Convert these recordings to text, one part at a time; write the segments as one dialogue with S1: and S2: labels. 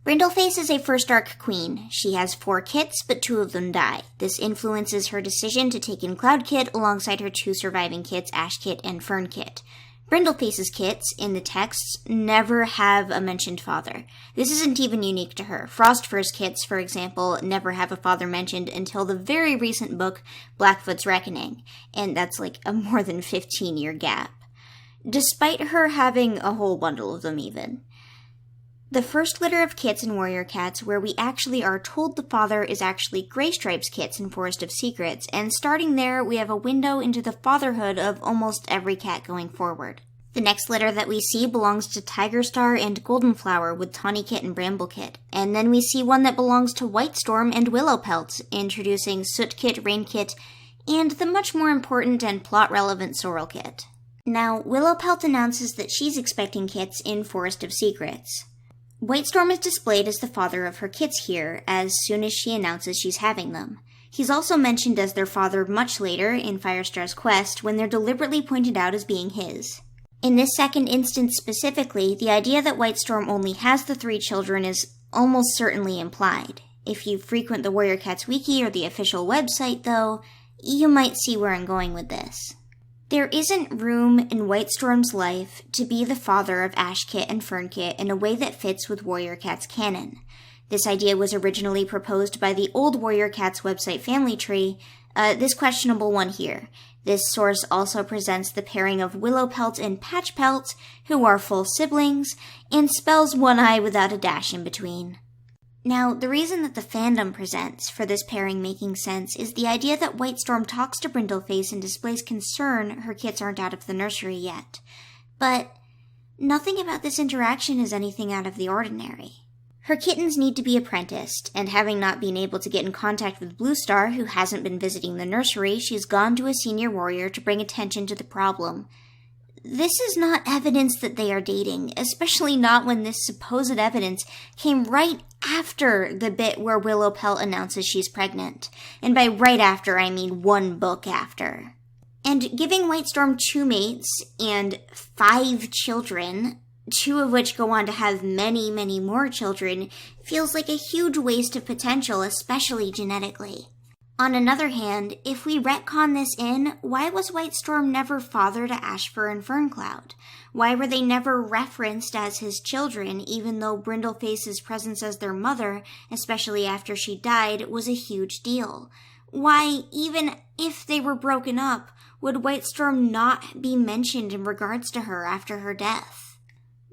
S1: Brindleface is a first arc queen. She has 4 kits, but 2 of them die. This influences her decision to take in Cloud Kit alongside her 2 surviving kits, Ash Kit and Fern Kit. Brindleface's kits, in the texts, never have a mentioned father. This isn't even unique to her. Frostfur's kits, for example, never have a father mentioned until the very recent book, Blackfoot's Reckoning, and that's like a more than 15-year gap. Despite her having a whole bundle of them even. The first litter of kits in Warrior Cats where we actually are told the father is actually Greystripe's kits in Forest of Secrets, and starting there we have a window into the fatherhood of almost every cat going forward. The next litter that we see belongs to Tigerstar and Goldenflower with Tawny Kit and Bramble Kit, and then we see one that belongs to Whitestorm and Willowpelt, introducing Soot Kit, Rain Kit, and the much more important and plot-relevant Sorrel Kit. Now, Willowpelt announces that she's expecting kits in Forest of Secrets. Whitestorm is displayed as the father of her kits here, as soon as she announces she's having them. He's also mentioned as their father much later in Firestar's quest, when they're deliberately pointed out as being his. In this second instance specifically, the idea that Whitestorm only has the 3 children is almost certainly implied. If you frequent the Warrior Cats wiki or the official website, though, you might see where I'm going with this. There isn't room in Whitestorm's life to be the father of Ash Kit and Fern Kit in a way that fits with Warrior Cats canon. This idea was originally proposed by the old Warrior Cats website family tree, this questionable one here. This source also presents the pairing of Willowpelt and Patchpelt, who are full siblings, and spells one eye without a dash in between. Now, the reason that the fandom presents for this pairing making sense is the idea that Whitestorm talks to Brindleface and displays concern her kits aren't out of the nursery yet. But nothing about this interaction is anything out of the ordinary. Her kittens need to be apprenticed, and having not been able to get in contact with Bluestar, who hasn't been visiting the nursery, she's gone to a senior warrior to bring attention to the problem. This is not evidence that they are dating, especially not when this supposed evidence came right after the bit where Willowpelt announces she's pregnant. And by right after, I mean 1 book after. And giving Whitestorm 2 mates and 5 children, 2 of which go on to have many, many more children, feels like a huge waste of potential, especially genetically. On another hand, if we retcon this in, why was Whitestorm never father to Ashfur and Ferncloud? Why were they never referenced as his children, even though Brindleface's presence as their mother, especially after she died, was a huge deal? Why, even if they were broken up, would Whitestorm not be mentioned in regards to her after her death?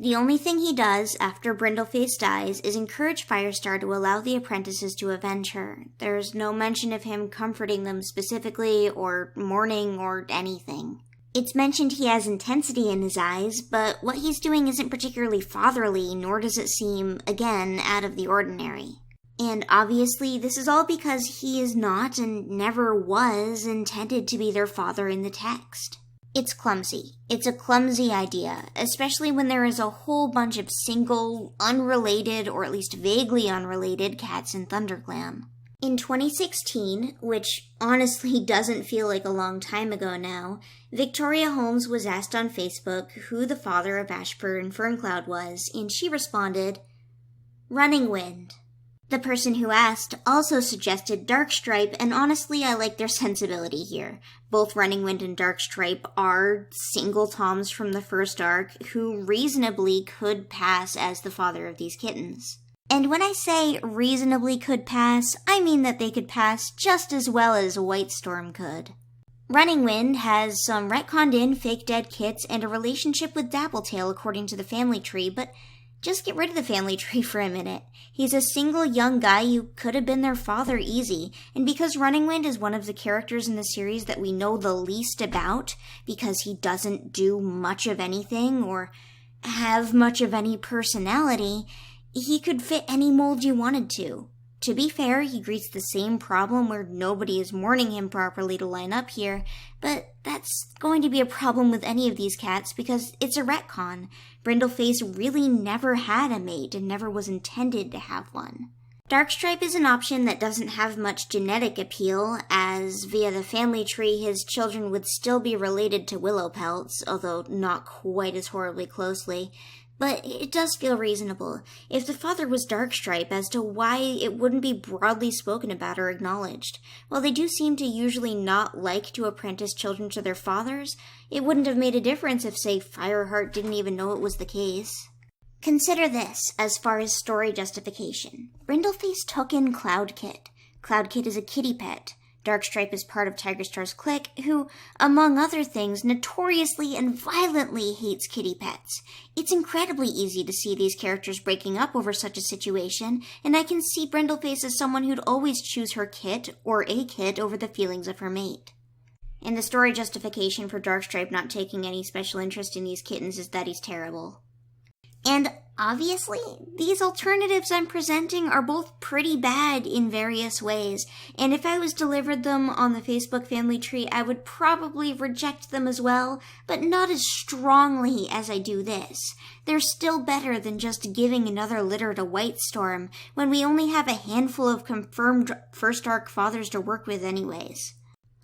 S1: The only thing he does after Brindleface dies is encourage Firestar to allow the apprentices to avenge her. There's no mention of him comforting them specifically, or mourning, or anything. It's mentioned he has intensity in his eyes, but what he's doing isn't particularly fatherly, nor does it seem, again, out of the ordinary. And obviously, this is all because he is not, and never was, intended to be their father in the text. It's clumsy. It's a clumsy idea, especially when there is a whole bunch of single, unrelated, or at least vaguely unrelated cats in Thunderclan. In 2016, which honestly doesn't feel like a long time ago now, Victoria Holmes was asked on Facebook who the father of Ashfur and Ferncloud was, and she responded, Running Wind. The person who asked also suggested Darkstripe, and honestly I like their sensibility here. Both Running Wind and Darkstripe are single toms from the first arc who reasonably could pass as the father of these kittens. And when I say reasonably could pass, I mean that they could pass just as well as Whitestorm could. Running Wind has some retconned in fake dead kits and a relationship with Dappletail according to the family tree, but just get rid of the family tree for a minute. He's a single young guy who could have been their father easy, and because Running Wind is one of the characters in the series that we know the least about, because he doesn't do much of anything or have much of any personality, he could fit any mold you wanted to. To be fair, he greets the same problem where nobody is mourning him properly to line up here, but that's going to be a problem with any of these cats because it's a retcon. Brindleface really never had a mate and never was intended to have one. Darkstripe is an option that doesn't have much genetic appeal, as via the family tree his children would still be related to Willowpelts, although not quite as horribly closely. But it does feel reasonable if the father was Darkstripe as to why it wouldn't be broadly spoken about or acknowledged. While they do seem to usually not like to apprentice children to their fathers, it wouldn't have made a difference if, say, Fireheart didn't even know it was the case. Consider this as far as story justification. Brindleface took in Cloudkit. Cloudkit is a kitty pet. Darkstripe is part of Tigerstar's clique, who, among other things, notoriously and violently hates kitty pets. It's incredibly easy to see these characters breaking up over such a situation, and I can see Brindleface as someone who'd always choose her kit, or a kit, over the feelings of her mate. And the story justification for Darkstripe not taking any special interest in these kittens is that he's terrible. And obviously, these alternatives I'm presenting are both pretty bad in various ways, and if I was delivered them on the Facebook family tree, I would probably reject them as well, but not as strongly as I do this. They're still better than just giving another litter to Whitestorm, when we only have a handful of confirmed First Arc fathers to work with anyways.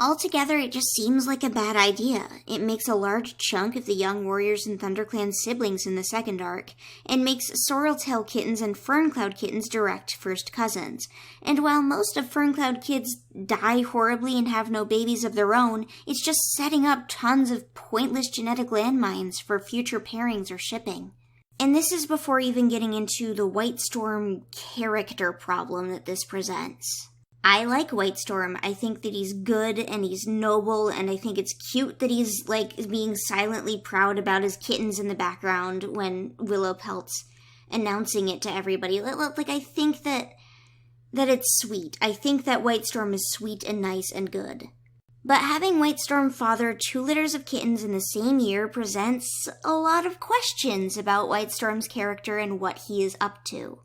S1: Altogether, it just seems like a bad idea. It makes a large chunk of the young warriors and ThunderClan siblings in the second arc, and makes Sorreltail kittens and Ferncloud kittens direct first cousins. And while most of Ferncloud kids die horribly and have no babies of their own, it's just setting up tons of pointless genetic landmines for future pairings or shipping. And this is before even getting into the Whitestorm character problem that this presents. I like Whitestorm. I think that he's good and he's noble, and I think it's cute that he's, being silently proud about his kittens in the background when Willowpelt's announcing it to everybody. I think that it's sweet. I think that Whitestorm is sweet and nice and good. But having Whitestorm father 2 litters of kittens in the same year presents a lot of questions about Whitestorm's character and what he is up to.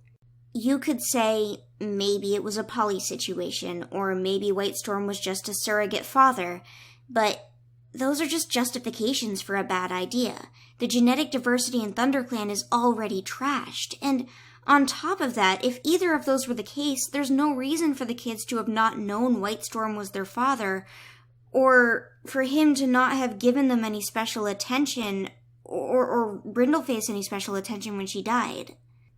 S1: You could say maybe it was a poly situation, or maybe Whitestorm was just a surrogate father, but those are just justifications for a bad idea. The genetic diversity in ThunderClan is already trashed, and on top of that, if either of those were the case, there's no reason for the kids to have not known Whitestorm was their father, or for him to not have given them any special attention, or Brindleface any special attention when she died.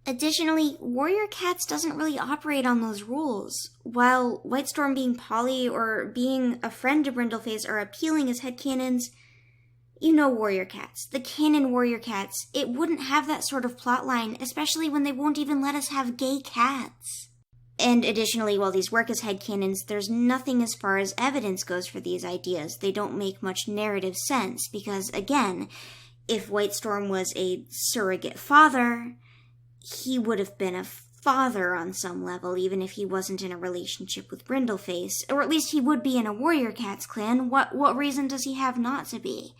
S1: Additionally, Warrior Cats doesn't really operate on those rules. While Whitestorm being poly or being a friend to Brindleface are appealing as headcanons, you know Warrior Cats, the canon Warrior Cats, it wouldn't have that sort of plotline, especially when they won't even let us have gay cats. And additionally, while these work as headcanons, there's nothing as far as evidence goes for these ideas. They don't make much narrative sense, because again, if Whitestorm was a surrogate father, he would have been a father on some level, even if he wasn't in a relationship with Brindleface. Or at least he would be in a Warrior Cats clan. What reason does he have not to be?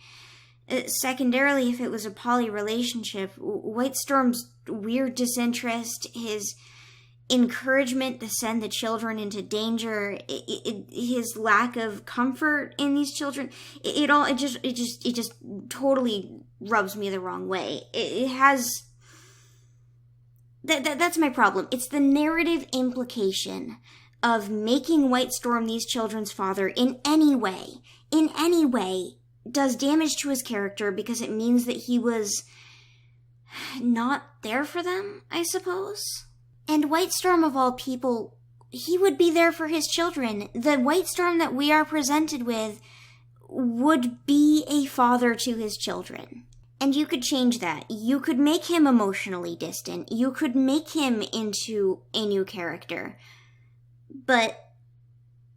S1: Secondarily, if it was a poly relationship, Whitestorm's weird disinterest, his encouragement to send the children into danger, his lack of comfort in these children, it just totally rubs me the wrong way. It has... That's my problem. It's the narrative implication of making Whitestorm these children's father in any way, does damage to his character because it means that he was not there for them, I suppose. And Whitestorm, of all people, he would be there for his children. The Whitestorm that we are presented with would be a father to his children. And you could change that. You could make him emotionally distant. You could make him into a new character. But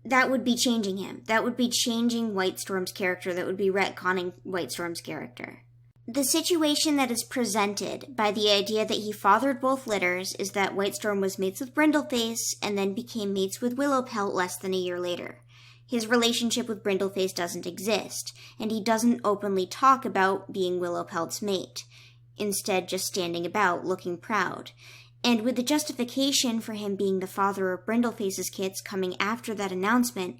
S1: that would be changing him. That would be changing Whitestorm's character. That would be retconning Whitestorm's character. The situation that is presented by the idea that he fathered both litters is that Whitestorm was mates with Brindleface and then became mates with Willowpelt less than a year later. His relationship with Brindleface doesn't exist, and he doesn't openly talk about being Willowpelt's mate, instead just standing about, looking proud. And with the justification for him being the father of Brindleface's kits coming after that announcement,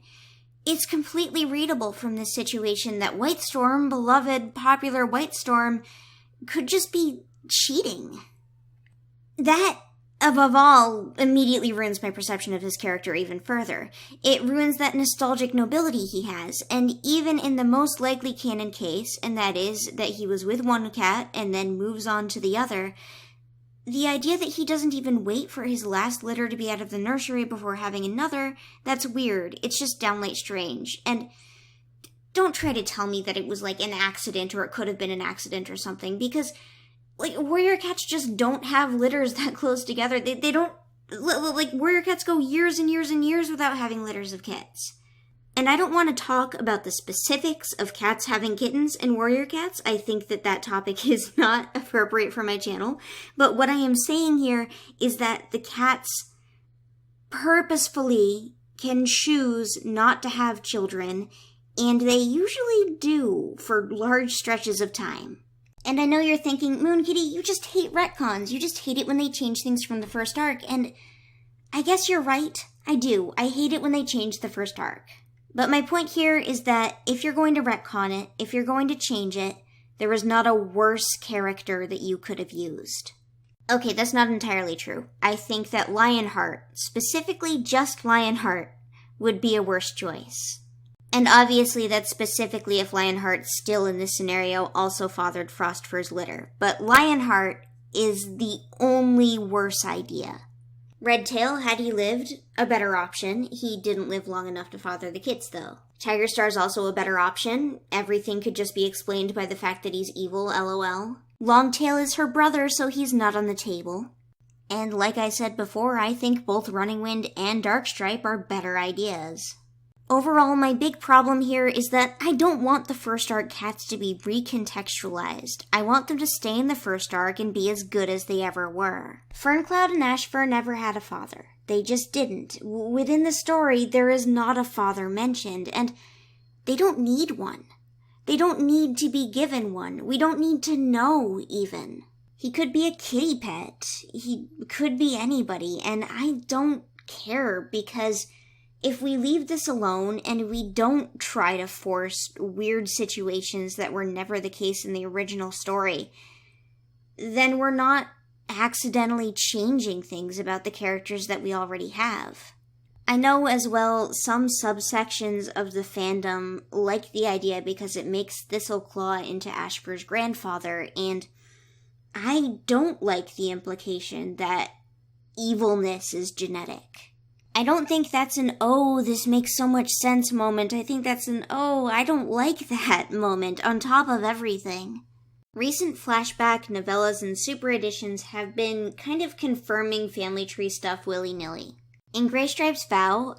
S1: it's completely readable from this situation that Whitestorm, beloved, popular Whitestorm, could just be cheating. That, above all, immediately ruins my perception of his character even further. It ruins that nostalgic nobility he has, and even in the most likely canon case, and that is that he was with one cat and then moves on to the other, the idea that he doesn't even wait for his last litter to be out of the nursery before having another, that's weird. It's just downright strange. And don't try to tell me that it was like an accident or it could have been an accident or something, because like, warrior cats just don't have litters that close together. They don't, like, warrior cats go years and years and years without having litters of kits. And I don't want to talk about the specifics of cats having kittens and warrior cats. I think that topic is not appropriate for my channel. But what I am saying here is that the cats purposefully can choose not to have children, and they usually do for large stretches of time. And I know you're thinking, Moon Kitty, you just hate retcons. You just hate it when they change things from the first arc. And I guess you're right. I do. I hate it when they change the first arc. But my point here is that if you're going to retcon it, if you're going to change it, there is not a worse character that you could have used. Okay, that's not entirely true. I think that Lionheart, specifically just Lionheart, would be a worse choice. And obviously that's specifically if Lionheart, still in this scenario, also fathered Frostfur's litter. But Lionheart is the only worse idea. Redtail, had he lived, a better option. He didn't live long enough to father the kids, though. Tiger Star's also a better option. Everything could just be explained by the fact that he's evil, lol. Longtail is her brother, so he's not on the table. And like I said before, I think both Running Wind and Darkstripe are better ideas. Overall, my big problem here is that I don't want the first arc cats to be recontextualized. I want them to stay in the first arc and be as good as they ever were. Ferncloud and Ashfur never had a father. They just didn't. Within the story, there is not a father mentioned, and they don't need one. They don't need to be given one. We don't need to know, even. He could be a kitty pet. He could be anybody, and I don't care, because if we leave this alone and we don't try to force weird situations that were never the case in the original story, then we're not accidentally changing things about the characters that we already have. I know as well some subsections of the fandom like the idea because it makes Thistleclaw into Ashfur's grandfather, and I don't like the implication that evilness is genetic. I don't think that's an, oh, this makes so much sense moment. I think that's an, oh, I don't like that moment on top of everything. Recent flashback, novellas, and super editions have been kind of confirming family tree stuff willy-nilly. In Greystripe's Vow,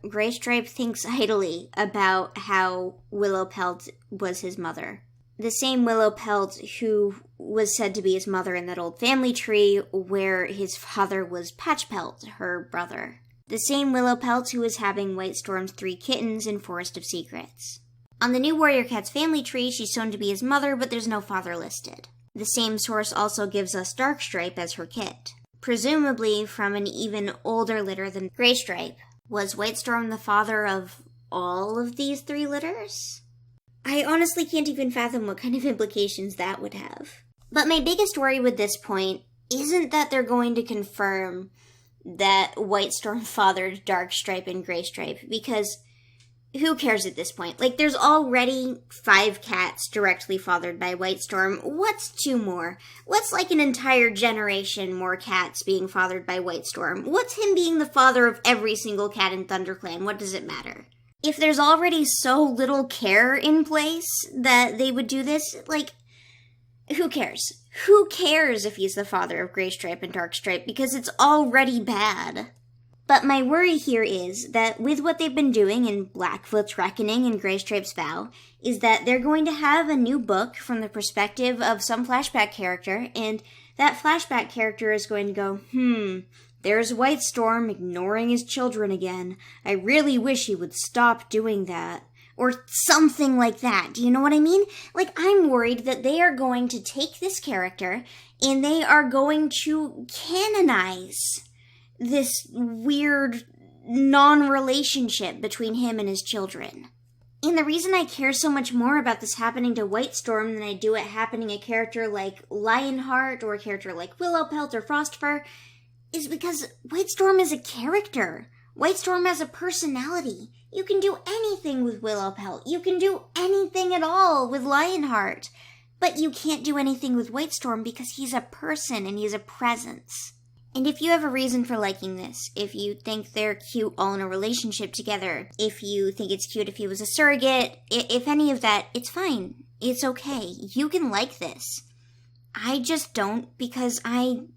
S1: Greystripe thinks idly about how Willowpelt was his mother. The same Willowpelt who was said to be his mother in that old family tree where his father was Patchpelt, her brother. The same Willowpelt who was having Whitestorm's 3 kittens in Forest of Secrets. On the new Warrior Cat's family tree, she's shown to be his mother, but there's no father listed. The same source also gives us Darkstripe as her kit, presumably from an even older litter than Greystripe. Was Whitestorm the father of all of these 3 litters? I honestly can't even fathom what kind of implications that would have. But my biggest worry with this point isn't that they're going to confirm that Whitestorm fathered Darkstripe and Greystripe, because who cares at this point? Like, there's already 5 cats directly fathered by Whitestorm. What's 2 more? What's like an entire generation more cats being fathered by Whitestorm? What's him being the father of every single cat in ThunderClan? What does it matter? If there's already so little care in place that they would do this, like, who cares? Who cares if he's the father of Greystripe and Darkstripe, because it's already bad. But my worry here is that with what they've been doing in Blackfoot's Reckoning and Greystripe's Vow, is that they're going to have a new book from the perspective of some flashback character, and that flashback character is going to go, there's Whitestorm ignoring his children again. I really wish he would stop doing that. Or something like that. Do you know what I mean? Like, I'm worried that they are going to take this character and they are going to canonize this weird non-relationship between him and his children. And the reason I care so much more about this happening to Whitestorm than I do it happening a character like Lionheart or a character like Willowpelt or Frostfur is because Whitestorm is a character. Whitestorm has a personality. You can do anything with Willowpelt. You can do anything at all with Lionheart. But you can't do anything with Whitestorm because he's a person and he's a presence. And if you have a reason for liking this, if you think they're cute all in a relationship together, if you think it's cute if he was a surrogate, if any of that, it's fine. It's okay. You can like this. I just don't because I'm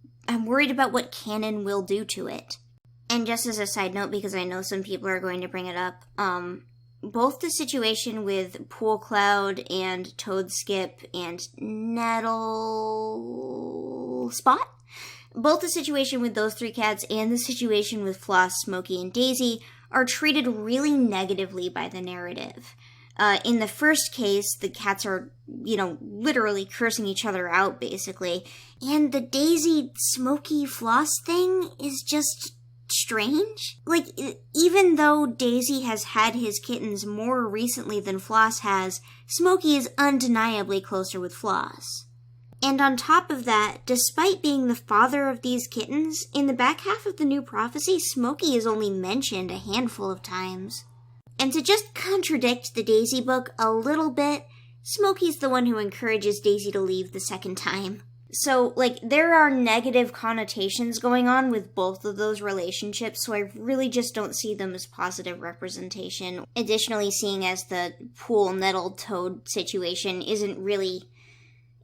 S1: worried about what canon will do to it. And just as a side note, because I know some people are going to bring it up, both the situation with Pool Cloud and Toadskip and Nettle Spot, both the situation with those three cats and the situation with Floss, Smokey, and Daisy are treated really negatively by the narrative. In the first case, the cats are, literally cursing each other out, basically. And the Daisy, Smokey, Floss thing is just strange. Like, even though Daisy has had his kittens more recently than Floss has, Smokey is undeniably closer with Floss. And on top of that, despite being the father of these kittens, in the back half of the new prophecy, Smokey is only mentioned a handful of times. And to just contradict the Daisy book a little bit, Smokey's the one who encourages Daisy to leave the second time. So, there are negative connotations going on with both of those relationships, so I really just don't see them as positive representation. Additionally, seeing as the Pool Nettle Toad situation isn't really...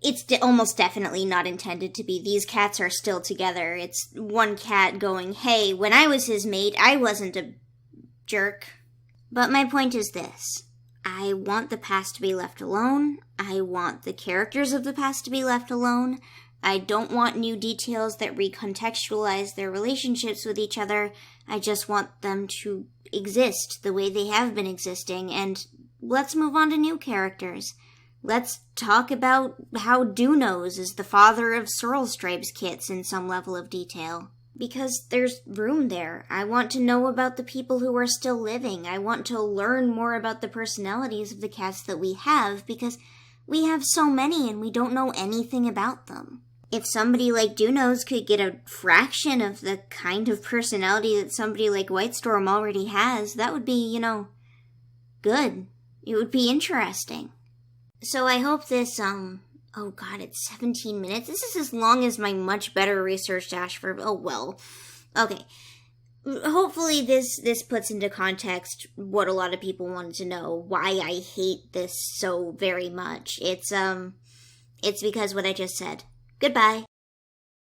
S1: It's almost definitely not intended to be. These cats are still together. It's one cat going, hey, when I was his mate, I wasn't a jerk. But my point is this. I want the past to be left alone. I want the characters of the past to be left alone. I don't want new details that recontextualize their relationships with each other. I just want them to exist the way they have been existing. And let's move on to new characters. Let's talk about how Dunos is the father of Sorrelstripe's kits in some level of detail. Because there's room there. I want to know about the people who are still living. I want to learn more about the personalities of the cats that we have, because we have so many and we don't know anything about them. If somebody like Dunos could get a fraction of the kind of personality that somebody like Whitestorm already has, that would be, good. It would be interesting. So I hope this, oh god, it's 17 minutes. This is as long as my much better researched Ashford. Oh well. Okay. Hopefully this puts into context what a lot of people wanted to know, why I hate this so very much. It's because what I just said. Goodbye.